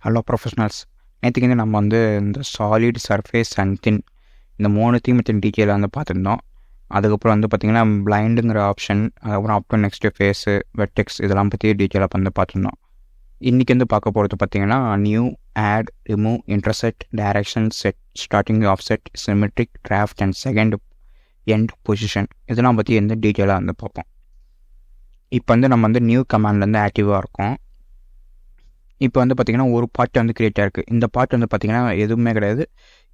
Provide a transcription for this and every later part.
Hello professionals. நேற்றுக்கு வந்து நம்ம வந்து இந்த சாலிட் சர்ஃபேஸ் அண்ட் தின் இந்த மூணுத்தையும் டீட்டெயிலாக வந்து பார்த்துருந்தோம். அதுக்கப்புறம் வந்து பார்த்திங்கன்னா பிளைண்டுங்கிற ஆப்ஷன், அதுக்கப்புறம் up to next phase, vertex இதெல்லாம் பற்றி டீட்டெயிலாக வந்து பார்த்துருந்தோம். இன்றைக்கி வந்து பார்க்க போகிறது பார்த்திங்கன்னா new, add, remove, intersect, direction, set, starting offset, symmetric, draft and second end position இதெல்லாம் பற்றி வந்து டீட்டெயிலாக வந்து பார்ப்போம். இப்போ வந்து நம்ம வந்து நியூ கமாண்ட்லேருந்து ஆக்டிவாக இருக்கோம். இப்போ வந்து பார்த்திங்கன்னா ஒரு பார்ட் வந்து க்ரியேட் ஆகிருக்கு. இந்த பார்ட் வந்து பார்த்திங்கன்னா எதுவுமே கிடையாது.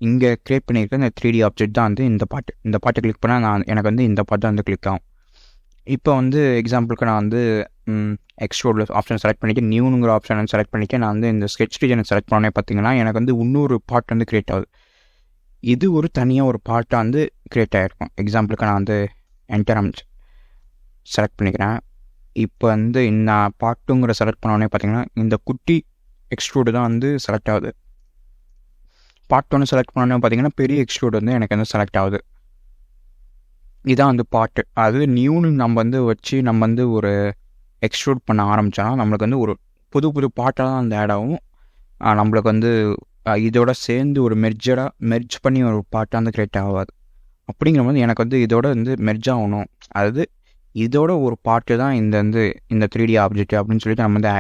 இங்கே க்ரியேட் பண்ணியிருக்க இந்த 3D ஆப்ஜெக்ட் தான் வந்து இந்த பார்ட்டை கிளிக் பண்ணால் எனக்கு வந்து இந்த பார்ட் தான் வந்து கிளிக் ஆகும். இப்போ வந்து எக்ஸாம்பிளுக்கு நான் வந்து எக்ஸ்ட்ரூட் ஆப்ஷன் செலக்ட் பண்ணிவிட்டு நியூங்கிற ஆப்ஷன் வந்து செலக்ட் பண்ணிவிட்டு நான் வந்து இந்த ஸ்கெட்ச் ரீஜனை செலக்ட் பண்ணோன்னே பார்த்திங்கன்னா எனக்கு வந்து இன்னொரு பார்ட் வந்து க்ரியேட் ஆகுது. இது ஒரு தனியாக ஒரு பார்ட்டாக வந்து க்ரியேட் ஆகிருக்கும். எக்ஸாம்பிளுக்கு நான் வந்து என்டர் செலக்ட் பண்ணிக்கிறேன். இப்போ வந்து இந்த பார்ட்டுங்கிற செலக்ட் பண்ணோடனே பார்த்திங்கன்னா இந்த குட்டி எக்ஸ்ட்ரூடு தான் வந்து செலக்ட் ஆகுது. பார்ட் 1 செலக்ட் பண்ணோன்னே பார்த்திங்கன்னா பெரிய எக்ஸ்ட்ரூடு வந்து எனக்கு வந்து செலக்ட் ஆகுது. இதான் வந்து பார்ட்டு. அது நியூன்னு நம்ம வந்து வச்சு நம்ம வந்து ஒரு எக்ஸ்ட்ரூட் பண்ண ஆரம்பித்தோன்னா நம்மளுக்கு வந்து ஒரு புது பார்ட்டாக தான் வந்து ஆட் ஆகும். நம்மளுக்கு வந்து இதோட சேர்ந்து ஒரு மெர்ஜ் பண்ணி ஒரு பார்ட்டாக வந்து க்ரியேட் ஆகாது. அப்படிங்கிற போது எனக்கு வந்து இதோட வந்து மெர்ஜ் ஆகணும், அதாவது இதோட ஒரு பார்ட்டு தான் இந்த 3D ஆப்ஜெக்ட் அப்படின்னு சொல்லிட்டு நம்ம வந்து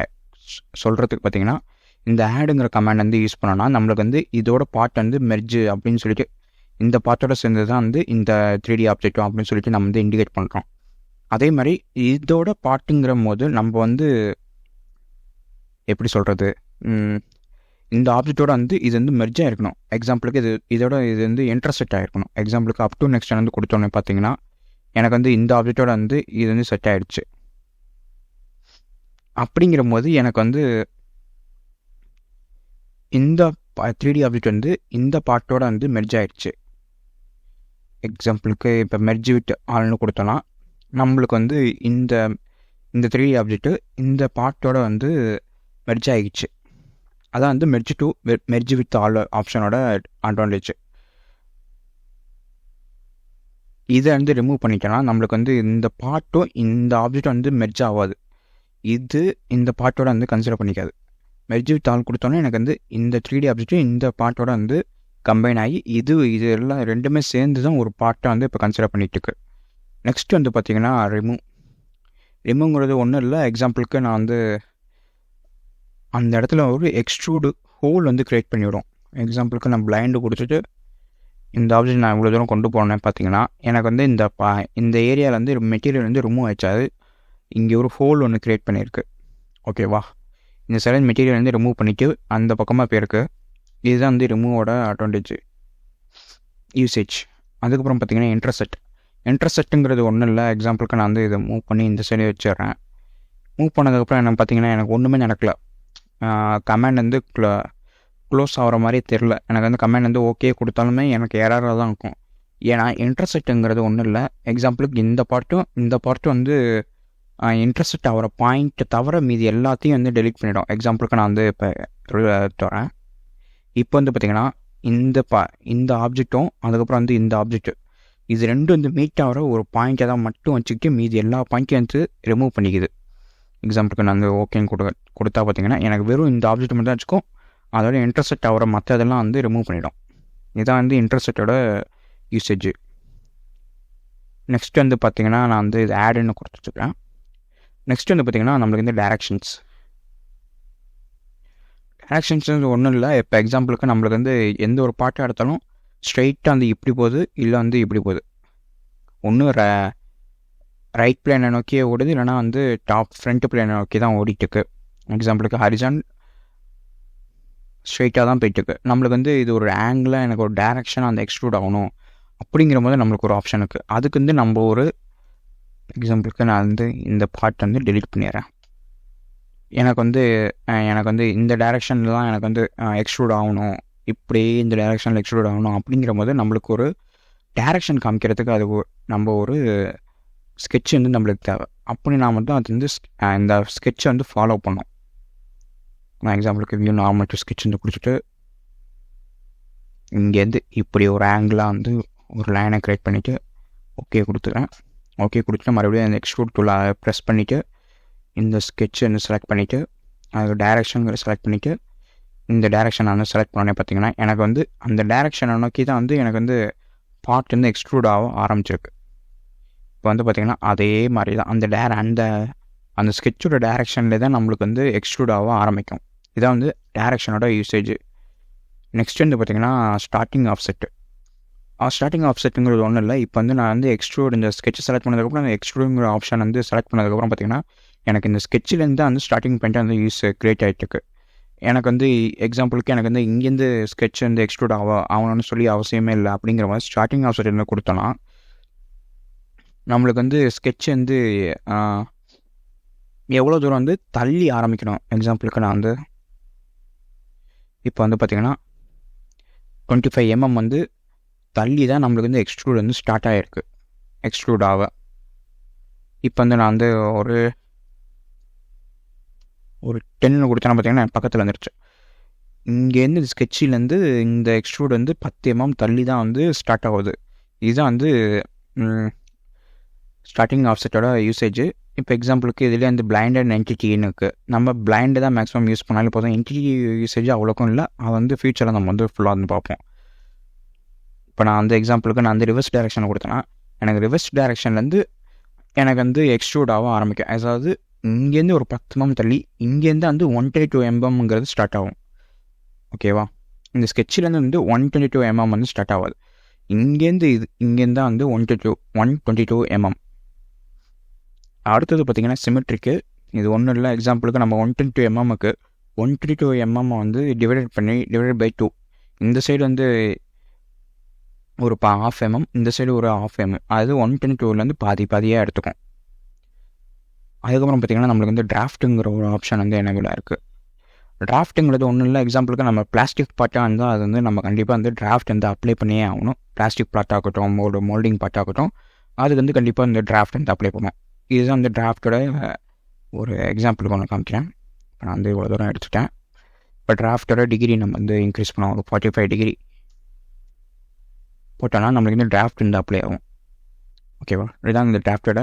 சொல்கிறதுக்கு பார்த்திங்கன்னா இந்த ஆடுங்கிற கமாண்ட் வந்து யூஸ் பண்ணோன்னா நம்மளுக்கு வந்து இதோட பார்ட் வந்து மெர்ஜ் அப்படின்னு சொல்லிட்டு இந்த பார்ட்டோட சேர்ந்து தான் வந்து இந்த 3D ஆப்ஜெக்டும் அப்படின்னு சொல்லிட்டு நம்ம வந்து இண்டிகேட் பண்ணுறோம். அதே மாதிரி இதோட பார்ட்டுங்கிற போது நம்ம வந்து எப்படி சொல்கிறது, இந்த ஆப்ஜெக்டோட வந்து இது வந்து மெர்ஜ் ஆகிருக்கணும். எக்ஸாம்பிளுக்கு இது வந்து இன்டர்செக்ட் ஆகிருக்கணும். எக்ஸாம்பிளுக்கு அப் டு நெக்ஸ்ட் வந்து கொடுத்தோன்னே பார்த்திங்கன்னா எனக்கு வந்து இந்த ஆப்ஜெக்டோட வந்து இது வந்து செட் ஆகிடுச்சு. அப்படிங்கிற போது எனக்கு வந்து இந்த 3D ஆப்ஜெக்ட் வந்து இந்த பார்ட்டோட வந்து மெர்ஜ் ஆகிடுச்சு. எக்ஸாம்பிளுக்கு இப்போ மெர்ஜ் வித் ஆல்னு கொடுத்தோன்னா நம்மளுக்கு வந்து இந்த 3D ஆப்ஜெக்ட்டு இந்த பார்ட்டோட வந்து மெர்ஜ் ஆகிடுச்சு. அதான் வந்து மெர்ஜ் வித் ஆல் ஆப்ஷனோட அட்வான்டேஜ். இதை வந்து ரிமூவ் பண்ணிட்டோன்னா நம்மளுக்கு வந்து இந்த பார்ட்டும் இந்த ஆப்ஜெக்ட் வந்து மெர்ஜ் ஆகாது. இது இந்த பார்ட்டோட வந்து கன்சிடர் பண்ணிக்காது. மெர்ஜ் வித் ஆல் கொடுத்தோன்னா எனக்கு வந்து இந்த 3D ஆப்ஜெக்ட்டும் இந்த பார்ட்டோட வந்து கம்பைன் ஆகி இது எல்லாம் ரெண்டுமே சேர்ந்து தான் ஒரு பார்ட்டை வந்து இப்போ கன்சிடர் பண்ணிகிட்ருக்கு. நெக்ஸ்ட் வந்து பார்த்திங்கன்னா ரிமூவ்ங்கிறது ஒன்றும் இல்லை. எக்ஸாம்பிளுக்கு நான் வந்து அந்த இடத்துல ஒரு எக்ஸ்ட்ரூடு ஹோல் வந்து க்ரியேட் பண்ணிவிடும். எக்ஸாம்பிளுக்கு நான் பிளைண்டு கொடுத்துட்டு இந்த ஆப்ஜெக்ட் நான் இவ்வளோ தூரம் கொண்டு போனேன் பார்த்திங்கன்னா எனக்கு வந்து இந்த ஏரியாவில் வந்து மெட்டீரியல் வந்து ரிமூவ் ஆகிடுச்சாது. இங்கே ஒரு ஹோல் ஒன்று க்ரியேட் பண்ணியிருக்கு. ஓகேவா, இந்த சைடு மெட்டீரியல் வந்து ரிமூவ் பண்ணிவிட்டு அந்த பக்கமாக போயிருக்கு. இதுதான் வந்து அட்வான்டேஜ் யூசேஜ். அதுக்கப்புறம் பார்த்திங்கன்னா இன்டர்செக்ட்டுங்கிறது ஒன்றும் இல்லை. எக்ஸாம்பிளுக்கு நான் வந்து இதை மூவ் பண்ணி இந்த சைடு வச்சிடுறேன். மூவ் பண்ணதுக்கப்புறம் என்ன பார்த்திங்கன்னா எனக்கு ஒன்றுமே நடக்கல. கமாண்ட் வந்து க்ளோஸ் ஆகிற மாதிரி தெரில. எனக்கு வந்து கமாண்ட் வந்து ஓகே கொடுத்தாலுமே எனக்கு எரராக தான் இருக்கும். ஏன்னா இன்டர்செக்ட்டுங்கிறது ஒன்றும் இல்லை. எக்ஸாம்பிளுக்கு இந்த பார்ட்டும் வந்து இன்டர்செக்ட் ஆகிற பாயிண்ட்டை தவிர மீதி எல்லாத்தையும் வந்து டெலிட் பண்ணிவிடும். எக்ஸாம்பிளுக்கு நான் வந்து இப்போ தரேன். இப்போ வந்து பார்த்திங்கன்னா இந்த ஆப்ஜெக்ட்டும் அதுக்கப்புறம் வந்து இந்த ஆப்ஜெக்ட் இது ரெண்டும் வந்து மீட் ஆகிற ஒரு பாயிண்ட்டை தான் மட்டும் வச்சுக்கிட்டு மீதி எல்லா பாயிண்ட்டையும் வந்து ரிமூவ் பண்ணிக்குது. எக்ஸாம்பிளுக்கு நான் வந்து ஓகேன்னு கொடுத்தா பார்த்திங்கன்னா எனக்கு வெறும் இந்த ஆப்ஜெக்ட் மட்டும் தான் வச்சுக்கும். அதோட இன்டர்செக்ட் ஆகிற மற்றதெல்லாம் வந்து ரிமூவ் பண்ணிடும். இதான் வந்து இன்டர்செக்டோட யூசேஜ். நெக்ஸ்ட் வந்து பார்த்திங்கன்னா நான் வந்து இது ஆடுன்னு கொடுத்துட்ருக்கேன். நெக்ஸ்ட் வந்து பார்த்திங்கன்னா நம்மளுக்கு வந்து டைரக்ஷன்ஸ் ஒன்றும் இல்லை. இப்போ எக்ஸாம்பிளுக்கு நம்மளுக்கு வந்து எந்த ஒரு பாட்டை எடுத்தாலும் ஸ்ட்ரெயிட்டாக வந்து இப்படி போகுது, இல்லை வந்து இப்படி போகுது. ஒன்று ரைட் பிளேனை நோக்கியே ஓடுது, இல்லைனா வந்து ஃப்ரண்ட் பிளேனை நோக்கி தான் ஓடிட்டுருக்கு. எக்ஸாம்பிளுக்கு ஹரிசான் ஸ்ட்ரெயிட்டாக தான் போயிட்டுருக்கு. நம்மளுக்கு வந்து இது ஒரு ஆங்கிளாக எனக்கு ஒரு டைரக்ஷனாக அந்த எக்ஸ்ட்ரூட் ஆகணும் அப்படிங்கிற போது நம்மளுக்கு ஒரு ஆப்ஷன் இருக்குது. அதுக்கு வந்து நம்ம ஒரு எக்ஸாம்பிளுக்கு நான் வந்து இந்த பார்ட் வந்து டெலிட் பண்ணிடுறேன். எனக்கு வந்து இந்த டைரெக்ஷனில் தான் எனக்கு வந்து எக்ஸ்ட்ரூட் ஆகணும், இப்படியே இந்த டைரெக்ஷனில் எக்ஸ்ட்ரூட் ஆகணும் அப்படிங்கிற போது நம்மளுக்கு ஒரு டைரெக்ஷன் காமிக்கிறதுக்கு அது நம்ம ஒரு ஸ்கெட்ச் வந்து நம்மளுக்கு தேவை. அப்படி நான் மட்டும் அது வந்து இந்த ஸ்கெட்சை வந்து ஃபாலோ பண்ணோம். நான் எக்ஸாம்பிளுக்கு வியூ நார்மல் டு ஸ்கெட்ச் வந்து கொடுத்துட்டு இங்கேருந்து இப்படி ஒரு ஆங்கிளாக வந்து ஒரு லைனை க்ரியேட் பண்ணிவிட்டு ஓகே கொடுத்துக்கிறேன். ஓகே கொடுத்துட்டு மறுபடியும் அந்த எக்ஸ்ட்ரூட் டூலை ப்ரெஸ் பண்ணிவிட்டு இந்த ஸ்கெட்சை வந்து செலக்ட் பண்ணிவிட்டு அது டைரெக்ஷன் செலக்ட் பண்ணிவிட்டு இந்த டேரெக்ஷனை வந்து செலக்ட் பண்ணோன்னே பார்த்தீங்கன்னா எனக்கு வந்து அந்த டேரெக்ஷனை நோக்கி தான் வந்து எனக்கு வந்து பார்ட் வந்து எக்ஸ்ட்ரூட் ஆக ஆரம்பிச்சிருக்கு. இப்போ வந்து பார்த்திங்கன்னா அதே மாதிரி தான் அந்த ஸ்கெட்சோட டேரெக்ஷனில் தான் நம்மளுக்கு வந்து எக்ஸ்ட்ரூட் ஆக ஆரம்பிக்கும். இதான் வந்து டேரெக்ஷனோட யூசேஜ். நெக்ஸ்ட் வந்து பார்த்திங்கன்னா ஸ்டார்டிங் ஆஃப்செட்டுங்கிறது ஒன்றும் இல்லை. இப்போ வந்து நான் வந்து எக்ஸ்ட்ரூட் இந்த ஸ்கெட்ச் செலக்ட் பண்ணதுக்கப்புறம் அந்த எக்ஸ்ட்ரூடுங்கிற ஆப்ஷன் வந்து செலக்ட் பண்ணதுக்கப்புறம் பார்த்திங்கன்னா எனக்கு இந்த ஸ்கெட்சிலேருந்து வந்து ஸ்டார்டிங் பாயிண்ட் வந்து க்ரியேட் ஆகிட்டுருக்கு. எனக்கு வந்து எக்ஸாம்பிளுக்கு எனக்கு வந்து இங்கேருந்து ஸ்கெட்ச் வந்து எக்ஸ்ட்ரூட் ஆகணும்னு சொல்லி அவசியமே இல்லை. அப்படிங்கிற மாதிரி ஸ்டார்டிங் ஆஃப்செட் வந்து கொடுத்தோன்னா நம்மளுக்கு வந்து ஸ்கெட்ச் வந்து எவ்வளோ தூரம் வந்து தள்ளி ஆரம்பிக்கணும். எக்ஸாம்பிளுக்கு நான் வந்து இப்போ வந்து பார்த்திங்கன்னா 25 mm வந்து தள்ளி தான் நம்மளுக்கு வந்து எக்ஸ்ட்ரூட் வந்து ஸ்டார்ட் ஆகிருக்கு. எக்ஸ்ட்ரூட் ஆக இப்போ வந்து நான் வந்து ஒரு 10 கொடுத்தேன்னா பார்த்திங்கன்னா பக்கத்தில் வந்துருச்சு. இங்கேருந்து ஸ்கெட்சிலேருந்து இந்த எக்ஸ்ட்ரூட் வந்து 10 mm தள்ளி தான் வந்து ஸ்டார்ட் ஆகுது. இதுதான் வந்து ஸ்டார்டிங் ஆஃப்செட்டோட யூசேஜ். இப்போ எக்ஸாம்பிளுக்கு இதில் வந்து பிளைண்ட் அண்ட் என்டிட்டின்னு இருக்குது. நம்ம பிளைண்டு தான் மேக்ஸிமம் யூஸ் பண்ணாலும் போதும். என்டிட்டி யூசேஜ் அவ்வளோக்கும் இல்லை. அது வந்து ஃபியூச்சரில் நம்ம வந்து ஃபுல்லாக வந்து பார்ப்போம். இப்போ நான் வந்து எக்ஸாம்பிளுக்கு நான் வந்து ரிவர்ஸ் டைரெக்ஷனை கொடுத்தேன்னா எனக்கு ரிவர்ஸ் டைரெக்ஷன்லேருந்து எனக்கு வந்து எக்ஸ்ட்ரூட் ஆக ஆரம்பிக்கும். அதாவது இங்கேருந்து ஒரு 10 mm தள்ளி இங்கேருந்து வந்து 122 mmங்கிறது ஸ்டார்ட் ஆகும். ஓகேவா? இந்த ஸ்கெட்சிலேருந்து வந்து 122 mm வந்து ஸ்டார்ட் ஆகாது. இங்கேருந்து வந்து 122 mm. அடுத்தது பார்த்திங்கன்னா சிமெட்ரிக்கு. இது ஒன்றும் இல்லை. எக்ஸாம்பிளுக்கு நம்ம 122 mmக்கு 122 mm வந்து டிவைட் பை 2. இந்த சைடு வந்து ஒரு 1/2 mm, இந்த சைடு ஒரு 1/2 mm. அது 122லேருந்து பாதியாக எடுத்துக்கும். அதுக்கப்புறம் பார்த்திங்கன்னா நம்மளுக்கு வந்து டிராஃப்ட்டுங்கிற ஒரு ஆப்ஷன் வந்து எனேபிளாக இருக்குது. டிராஃப்ட்டுங்கிறது ஒன்றும் இல்லை. எக்ஸாம்பிளுக்கு நம்ம பிளாஸ்டிக் பார்ட்டாக இருந்தால் அது வந்து நம்ம கண்டிப்பாக வந்து டிராஃப்ட் வந்து அப்ளை பண்ணியே ஆகணும். பிளாஸ்டிக் பார்ட்டாகட்டும், ஒரு மோல்டிங் பார்ட்டாகட்டும், அதுக்கு வந்து கண்டிப்பாக இந்த டிராஃப்ட் வந்து அப்ளை பண்ணுவோம். இதுதான் வந்து டிராஃப்டோட ஒரு எக்ஸாம்பிளுக்கு ஒன்று காமிக்கிறேன். இப்போ நான் வந்து இவ்வளோ தூரம் எடுத்துட்டேன். இப்போ டிராஃப்டோட டிகிரி நம்ம வந்து இன்க்ரீஸ் பண்ணுவோம். ஒரு 45 டிகிரி போட்டோன்னா நம்மளுக்கு வந்து டிராஃப்ட் வந்து அப்ளை ஆகும். ஓகேவா? இதுதான் இந்த டிராஃப்டோட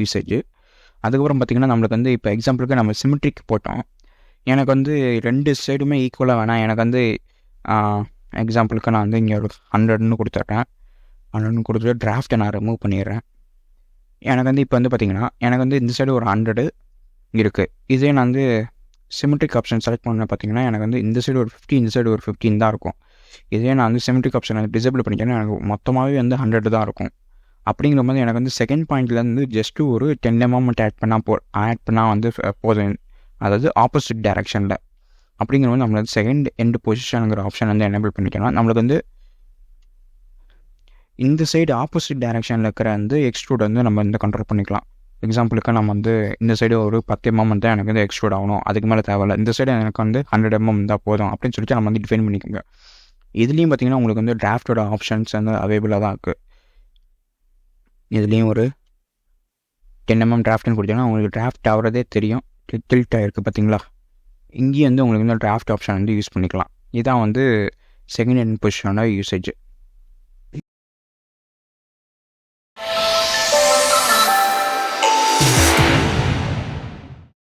யூசேஜ். அதுக்கப்புறம் பார்த்திங்கன்னா நம்மளுக்கு வந்து இப்போ எக்ஸாம்பிளுக்கு நம்ம சிமெட்ரிக் போட்டோம். எனக்கு வந்து 2 சைடுமே ஈக்குவலாக வேணாம். எனக்கு வந்து எக்ஸாம்பிளுக்கு நான் வந்து இங்கே ஒரு 100ன்னு கொடுத்துட்றேன். 100ன்னு கொடுத்துட்டு டிராஃப்ட்டை நான் ரிமூவ் பண்ணிடுறேன். எனக்கு வந்து இப்போ வந்து பார்த்திங்கன்னா எனக்கு வந்து இந்த சைடு ஒரு 100 இருக்குது. இதே நான் வந்து சிமெட்ரிக் ஆப்ஷன் செலக்ட் பண்ண பார்த்திங்கன்னா எனக்கு வந்து இந்த சைடு ஒரு 50, இந்த சைடு ஒரு 15 தான் இருக்கும். இதே நான் வந்து சிமெட்ரிக் ஆப்ஷனை டிசேபிள் பண்ணிட்டேன்னா எனக்கு மொத்தமாகவே வந்து 100 தான் இருக்கும். அப்படிங்கிற மாதிரி எனக்கு வந்து செகண்ட் பாயிண்ட்லேருந்து ஜஸ்ட்டு ஒரு 10 mm ஆட் பண்ணால் வந்து போதும். அதாவது ஆப்போசிட் டைரெக்ஷனில். அப்படிங்கிற மாதிரி நம்மளுக்கு செகண்ட் எண்ட் பொசிஷனுங்கிற ஆப்ஷன் வந்து எனேபிள் பண்ணிக்கலாம். நம்மளுக்கு வந்து இந்த சைடு ஆப்போசிட் டைரெக்ஷனில் இருக்கிற வந்து எக்ஸ்ட்ரூட் வந்து நம்ம வந்து கண்ட்ரோல் பண்ணிக்கலாம். எக்ஸாம்பிளுக்கு நம்ம வந்து இந்த சைடு ஒரு 10 mm தான் எனக்கு வந்து எக்ஸ்ட்ரூட் ஆகணும், அதுக்கு மேலே தேவையில்லை. இந்த சைடு எனக்கு வந்து 100 mm தான் போதும் அப்படின்னு சொல்லிட்டு நம்ம வந்து டிஃபைன் பண்ணிக்கோங்க. இதுலேயும் பார்த்திங்கன்னா உங்களுக்கு வந்து டிராஃப்டோட ஆப்ஷன்ஸ் வந்து அவைலபிளாக தான் இருக்குது. இதுலேயும் ஒரு 10 mm டிராஃப்ட்னு கொடுத்தீங்கன்னா உங்களுக்கு டிராஃப்ட் ஆகிறதே தெரியும். டில்ட் ஆகிருக்கு பார்த்திங்களா? இங்கேயும் வந்து உங்களுக்கு வந்து டிராஃப்ட் ஆப்ஷன் வந்து யூஸ் பண்ணிக்கலாம். இதுதான் வந்து செகண்ட் எண்ட் பொசிஷனோட யூசேஜ்.